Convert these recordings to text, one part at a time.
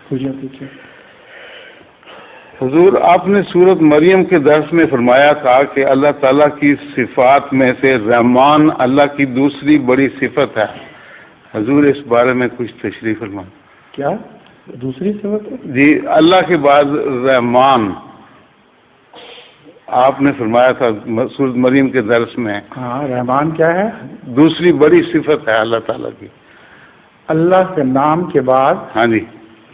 پوچھیں. حضور آپ نے سورت مریم کے درس میں فرمایا تھا کہ اللہ تعالیٰ کی صفات میں سے رحمان اللہ کی دوسری بڑی صفت ہے. حضور اس بارے میں کچھ تشریح فرمائیں. کیا دوسری صفت ہے؟ جی اللہ کے بعد رحمان آپ نے فرمایا تھا سورت مریم کے درس میں. ہاں رحمان کیا ہے؟ دوسری بڑی صفت ہے اللہ تعالیٰ کی. اللہ کے نام کے بعد ہاں جی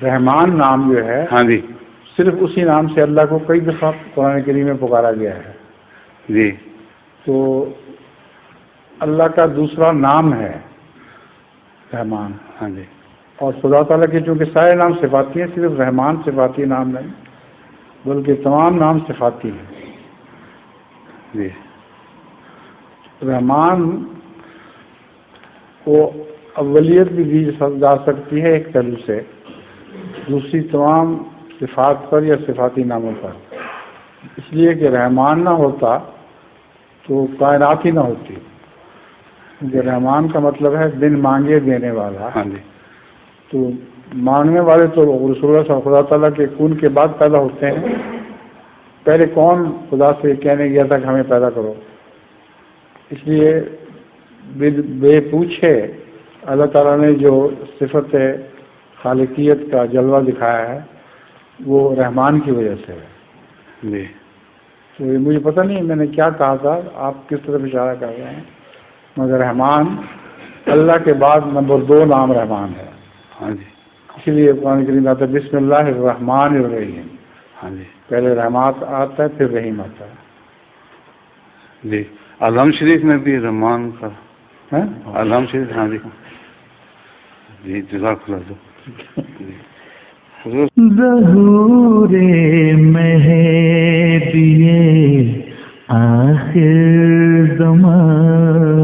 رحمان نام جو ہے ہاں جی صرف اسی نام سے اللہ کو کئی دفعہ قرآن کریم میں پکارا گیا ہے. جی تو اللہ کا دوسرا نام ہے رحمان. ہاں جی اور خدا تعالیٰ کے چونکہ سارے نام صفاتی ہیں، صرف رحمان صفاتی نام نہیں بلکہ تمام نام صفاتی ہیں. جی رحمان کو اولیت بھی دی جا سکتی ہے ایک پہلو سے، دوسری تمام صفات پر یا صفاتی ناموں پر. اس لیے کہ رحمان نہ ہوتا تو کائنات ہی نہ ہوتی. کیونکہ رحمان کا مطلب ہے بن مانگے دینے والا. ہاں جی تو مانگنے والے تو رسول اللہ صلی اللہ علیہ وسلم خدا تعالیٰ کے خون کے بعد پیدا ہوتے ہیں. پہلے کون خدا سے کہنے گیا تھا کہ ہمیں پیدا کرو؟ اس لیے بے پوچھے اللہ تعالیٰ نے جو صفت خالقیت کا جلوہ دکھایا ہے وہ رحمان کی وجہ سے ہے. جی تو یہ مجھے پتہ نہیں میں نے کیا کہا تھا، آپ کس طرف اشارہ کر رہے ہیں، مگر رحمان اللہ کے بعد نمبر 2 نام رحمان ہے. ہاں جی اسی لیے قرآن کریم آتا ہے بسم اللہ الرحمن الرحیم. ہاں جی پہلے رحمات آتا ہے پھر رحیم آتا ہے. جی الحم شریف میں بھی رحمان کا الحم شریف. ہاں جی جی جزاک اللہ. ظہور مہدی آخر زمان